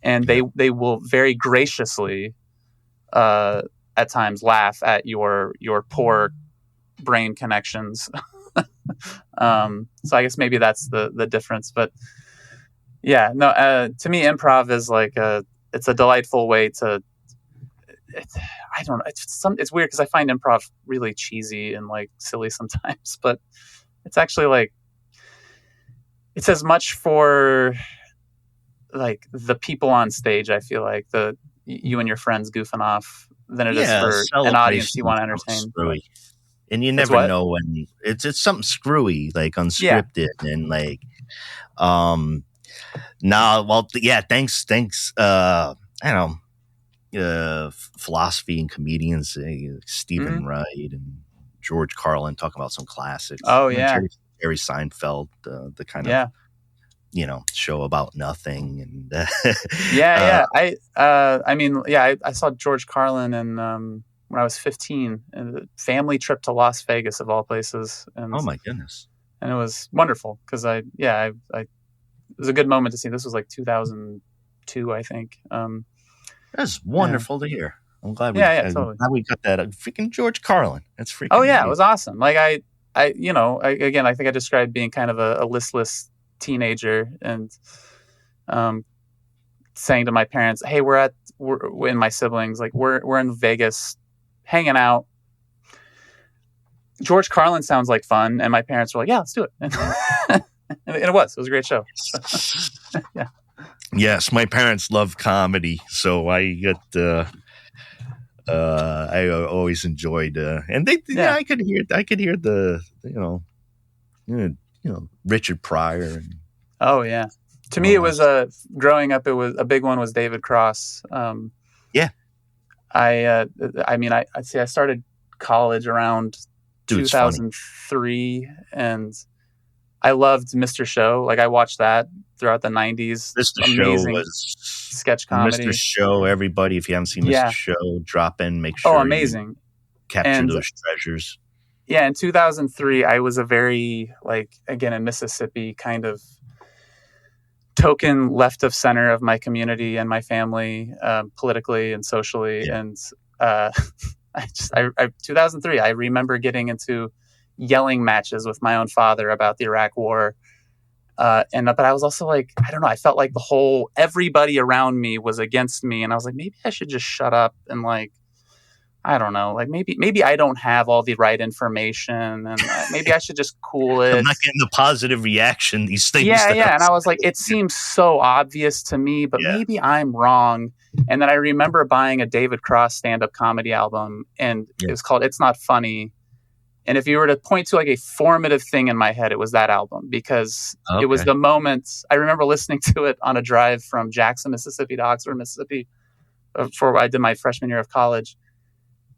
and they will very graciously at times laugh at your poor brain connections. So I guess maybe that's the difference, but to me, improv is like it's a delightful way to, I don't know. It's weird because I find improv really cheesy and like silly sometimes, but it's actually like, it's as much for like the people on stage. I feel like you and your friends goofing off than it is for an audience you want to entertain. Screwy. And you never know when it's something screwy, like unscripted, and like, thanks. I know, philosophy and comedians, Stephen Wright and George Carlin, talking about some classics. Oh yeah, Jerry Seinfeld, the kind of show about nothing. And I saw George Carlin and when I was 15, and a family trip to Las Vegas of all places. And oh my goodness. And it was wonderful because it was a good moment to see. This was like 2002, I think. That's wonderful to hear. I'm glad totally. glad we got that. Freaking George Carlin. That's freaking. Oh yeah, it was awesome. Like I think I described being kind of a listless teenager and saying to my parents, "Hey, we're and my siblings, like we're in Vegas, hanging out. George Carlin sounds like fun," and my parents were like, "Yeah, let's do it." And it was a great show. Yeah. Yes, my parents love comedy, so I got. I always enjoyed, and I could hear the Richard Pryor. And, oh yeah, to me it was growing up. It was a big one was David Cross. Yeah, I started college around 2003, and I loved Mr. Show. Like I watched that throughout the 90s. Mr. Amazing Show was sketch comedy. Mr. Show, everybody, if you haven't seen Mr. Show, drop in, make sure amazing. Capture those treasures. Yeah, in 2003, I was a very, again, in Mississippi, kind of token left of center of my community and my family, politically and socially. Yeah. And 2003, I remember getting into yelling matches with my own father about the Iraq War. But I was also like, I don't know, I felt like everybody around me was against me. And I was like, maybe I should just shut up and I don't know, maybe I don't have all the right information and maybe I should just cool it. I'm not getting the positive reaction these things. Yeah. And I was like, it seems so obvious to me, but maybe I'm wrong. And then I remember buying a David Cross stand-up comedy album, and it was called It's Not Funny. And if you were to point to a formative thing in my head, it was that album, because it was the moment. I remember listening to it on a drive from Jackson, Mississippi to Oxford, Mississippi, before I did my freshman year of college.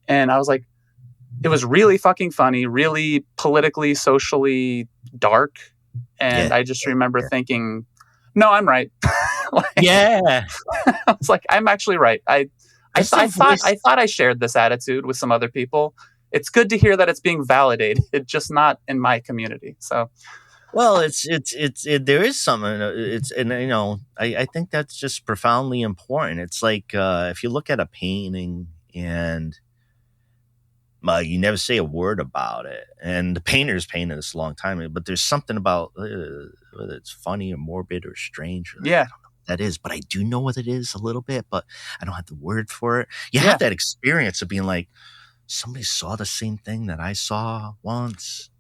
And I was like, it was really fucking funny, really politically, socially dark. And I just remember thinking, no, I'm right. I was like, I'm actually right. I thought I shared this attitude with some other people. It's good to hear that it's being validated. It's just not in my community. So, well, there is something. I think that's just profoundly important. It's like if you look at a painting and you never say a word about it, and the painter's painted this a long time, but there's something about whether it's funny or morbid or strange. I don't know what that is, but I do know what it is a little bit, but I don't have the word for it. You have that experience of being like, somebody saw the same thing that I saw once.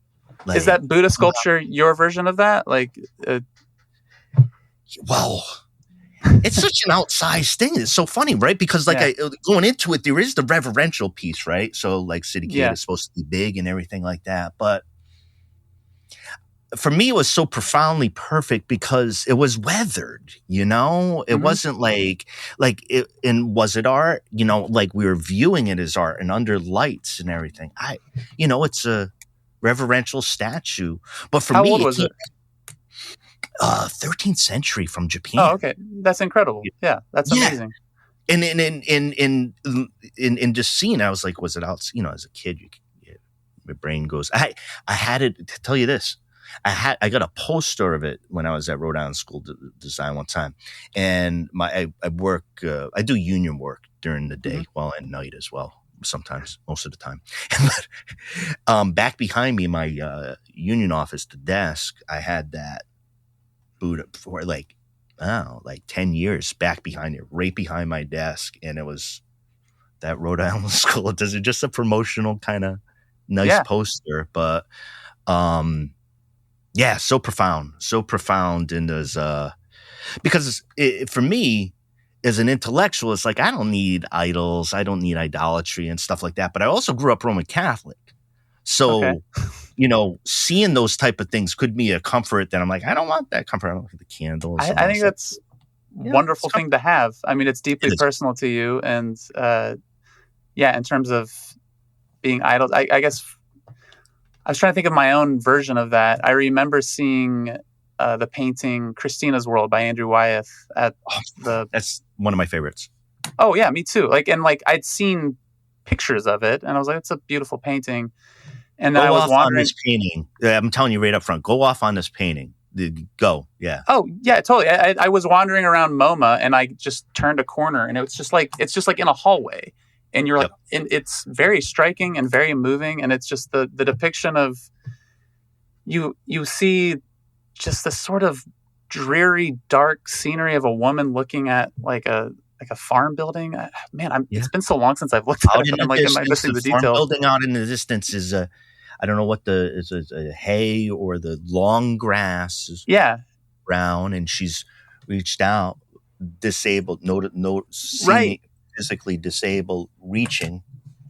Is that Buddha sculpture your version of that? Well, it's such an outsized thing. It's so funny, right? Because going into it, there is the reverential piece, right? So City Kid is supposed to be big and everything like that. But for me, it was so profoundly perfect because it was weathered, it wasn't and was it art? We were viewing it as art and under lights and everything. It's a reverential statue, but for me, how old was it? 13th century from Japan. Oh, okay. That's incredible. Yeah. That's amazing. And in just seeing, I was like, was it out? As a kid, my brain goes, I had it to tell you this. I got a poster of it when I was at Rhode Island School of Design one time, and I work. I do union work during the day, well, at night as well. Sometimes, most of the time. But back behind me, my union office, the desk, I had that Buddha for 10 years back behind it, right behind my desk, and it was that Rhode Island School. Does it just a promotional kind of nice poster, but. So profound in those, because for me as an intellectual, it's like, I don't need idols. I don't need idolatry and stuff like that. But I also grew up Roman Catholic. So, seeing those type of things could be a comfort that I'm like, I don't want that comfort. I don't want the candles. I think that's wonderful thing to have. I mean, it's deeply personal to you. And, in terms of being idols, I guess I was trying to think of my own version of that. I remember seeing the painting Christina's World by Andrew Wyeth at the. That's one of my favorites. Oh yeah, me too. Like, and like I'd seen pictures of it, and I was like, it's a beautiful painting. And then I Go was off on wandering. this painting. I'm telling you right up front. Go off on this painting. Go. Yeah. Oh yeah, totally. I was wandering around MoMA, and I just turned a corner, and it's just like in a hallway, and you're like, and it's very striking and very moving, and it's just the depiction of you see just this sort of dreary, dark scenery of a woman looking at like a farm building. Man, it's been so long since I've looked at it. But I'm like, am I missing the farm details? building out in the distance is I don't know what is a hay or the long grass is brown, and she's reached out, disabled, right, physically disabled, reaching.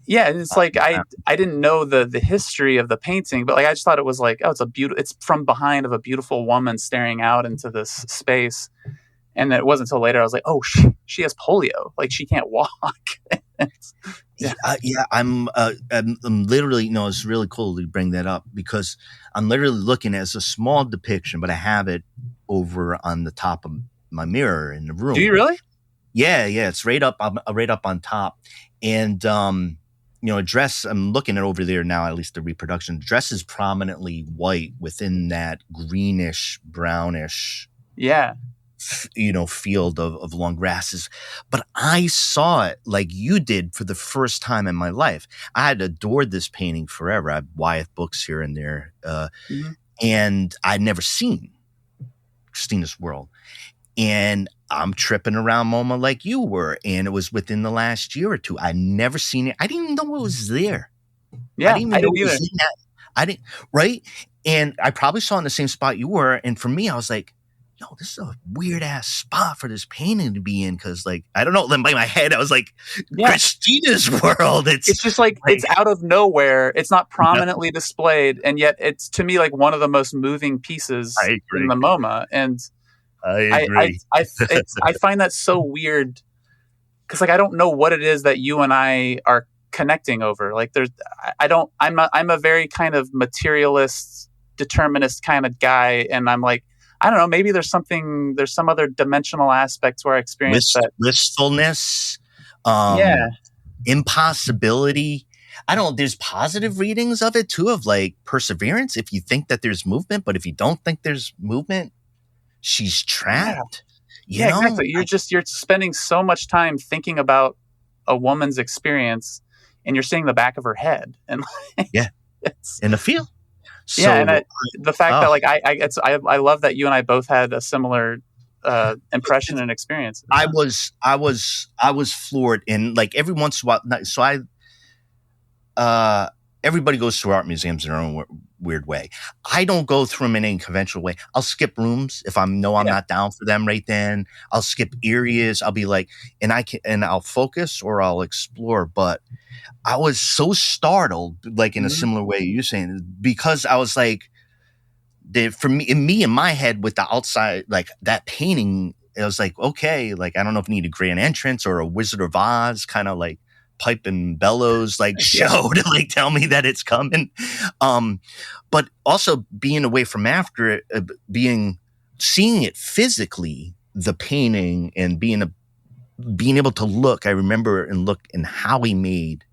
Yeah, and it's like I didn't know the history of the painting, but like I just thought it was like, oh, it's from behind of a beautiful woman staring out into this space. And it wasn't until later I was like, oh, she has polio. Like she can't walk. I'm literally, it's really cool to bring that up because I'm literally looking at it's a small depiction, but I have it over on the top of my mirror in the room. Do you really? Yeah. It's right up on top. And, a dress, I'm looking at over there now, at least the reproduction. The dress is prominently white within that greenish, brownish. Yeah. Field of long grasses. But I saw it like you did for the first time in my life. I had adored this painting forever. I have Wyeth books here and there. And I'd never seen Christina's World. And I'm tripping around MoMA like you were. And it was within the last year or two. I'd never seen it. I didn't even know it was there. Yeah, I didn't even know it was in that. I didn't, right? And I probably saw it in the same spot you were. And for me, I was like, yo, this is a weird ass spot for this painting to be in. Cause like, I don't know, then by my head, I was like, Christina's World. It's just like, it's out of nowhere. It's not prominently displayed. And yet it's to me like one of the most moving pieces in the MoMA. And I agree. I find that so weird. Cause like, I don't know what it is that you and I are connecting over. Like I'm a very kind of materialist, determinist kind of guy. And I'm like, I don't know, maybe there's some other dimensional aspects where I experience that. Wistfulness, impossibility. I don't know, there's positive readings of it too, of like perseverance. If you think that there's movement, but if you don't think there's movement, she's trapped. Yeah, exactly. You're spending so much time thinking about a woman's experience and you're seeing the back of her head. And in the field. So, and the fact that like I love that you and I both had a similar impression and experience. I was floored, and like every once in a while. So everybody goes through art museums in their own weird way. I don't go through them in any conventional way. I'll skip rooms if I'm not down for them right then. I'll skip areas. I'll be like, and I'll focus or I'll explore, but. I was so startled, like in a similar way you're saying, because I was like, for me, in my head with the outside, like that painting, it was like, okay, like, I don't know if you need a grand entrance or a Wizard of Oz kind of like pipe and bellows, like show to like tell me that it's coming. But also being away from after it, seeing it physically, the painting and being able to look, I remember and look in how he made,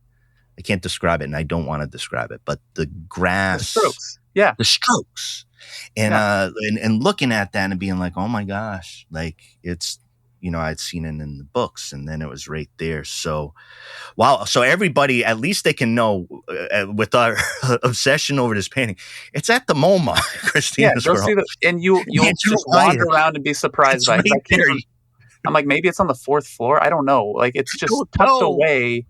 I can't describe it and I don't want to describe it, but the grass, the strokes and, and looking at that and being like, oh my gosh, like it's, I'd seen it in the books and then it was right there. So, wow. So everybody, at least they can know with our obsession over this painting, it's at the MoMA, Christina's World. See and you'll just wander around and be surprised by it. I'm like, maybe it's on the 4th floor. I don't know. Like it's just tucked away.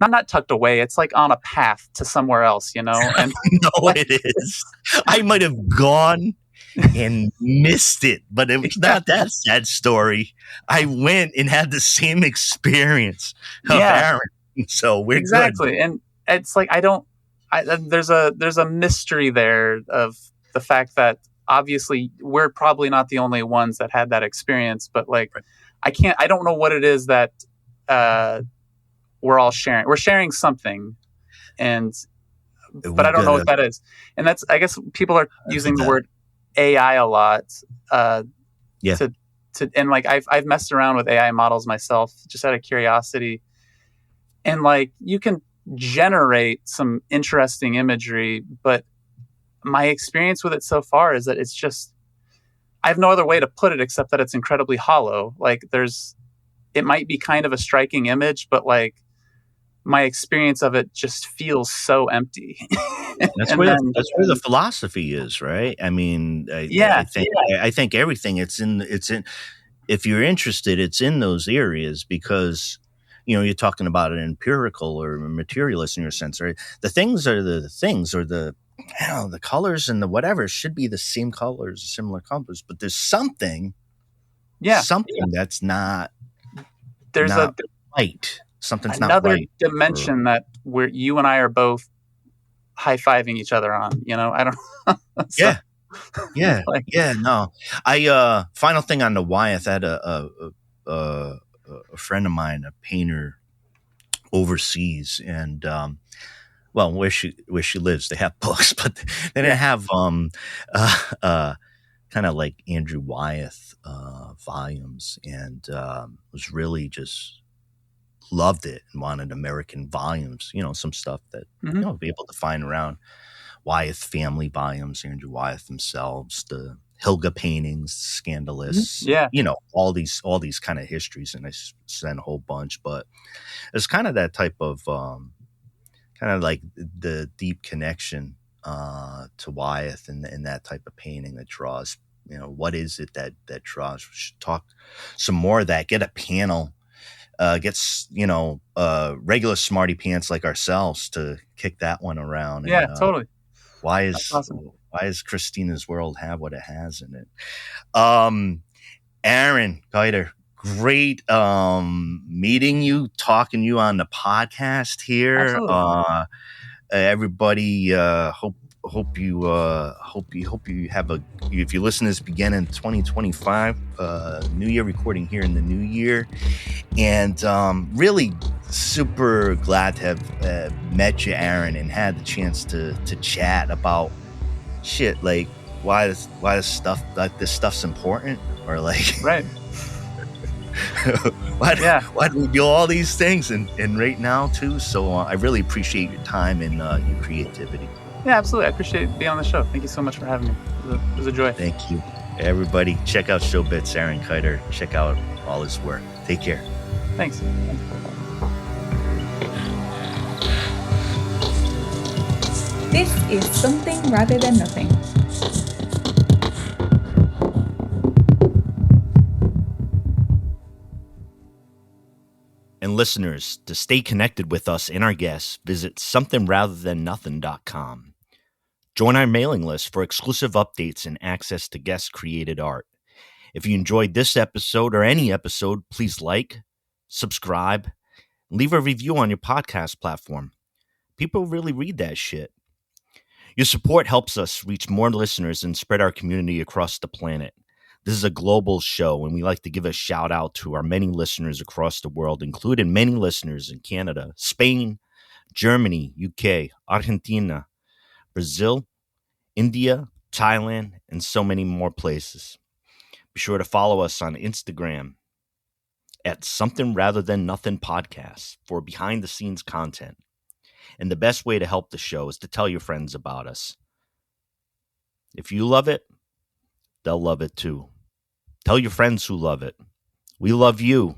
Not tucked away. It's like on a path to somewhere else, And no, it is. I might have gone and missed it, but it was not that sad story. I went and had the same experience of Aaron. So we're good. And it's like there's a mystery there of the fact that obviously we're probably not the only ones that had that experience, but like I don't know what it is that we're all sharing. We're sharing something, but I don't know what that is. And that's, I guess people are using the word AI a lot. Yeah. And like I've messed around with AI models myself just out of curiosity, and like you can generate some interesting imagery, but my experience with it so far is that it's just, I have no other way to put it except that it's incredibly hollow. Like it might be kind of a striking image, but like my experience of it just feels so empty. That's where the philosophy is, right? I mean, I think everything it's in. If you're interested, it's in those areas because, you're talking about an empirical or materialist in your sense, right? The things are the things, or the colors and the whatever should be the same colors, similar colors, but there's something that's not. There's not right. Something's another not right. dimension that you and I are both high-fiving each other on. I don't. So, yeah. No, final thing on the Wyeth. I had a friend of mine, a painter overseas, and where she lives, they have books, but they didn't have kind of like Andrew Wyeth volumes, and was really just loved it and wanted American volumes. Some stuff that be able to find around. Wyeth family volumes, Andrew Wyeth themselves, the Hilga paintings, Scandalous, all these kind of histories, and I sent a whole bunch. But it's kind of that type of kind of like the deep connection to Wyeth and that type of painting that draws. What is it that draws? We should talk some more of that. Get a panel. Gets regular smarty pants like ourselves to kick that one around. Yeah, and, totally. Why is Christina's World have what it has in it? Aaron Keuter, great meeting you, talking to you on the podcast here. Absolutely. Everybody, hope you have if you listen to this begin in 2025, New Year recording here in the new year, and really super glad to have met you, Aaron, and had the chance to chat about shit like why this stuff, like this stuff's important, or like right. why do we do all these things and right now too? So I really appreciate your time and your creativity. Yeah, absolutely. I appreciate being on the show. Thank you so much for having me. It was a joy. Thank you. Everybody, check out Showbits, Aaron Keuter. Check out all his work. Take care. Thanks. This is Something Rather Than Nothing. And listeners, to stay connected with us and our guests, visit somethingratherthannothing.com. Join our mailing list for exclusive updates and access to guest-created art. If you enjoyed this episode or any episode, please like, subscribe, and leave a review on your podcast platform. People really read that shit. Your support helps us reach more listeners and spread our community across the planet. This is a global show, and we like to give a shout out to our many listeners across the world, including many listeners in Canada, Spain, Germany, UK, Argentina, Brazil, India, Thailand, and so many more places. Be sure to follow us on Instagram at Something Rather Than Nothing Podcast for behind-the-scenes content. And the best way to help the show is to tell your friends about us. If you love it, they'll love it too. Tell your friends who love it. We love you.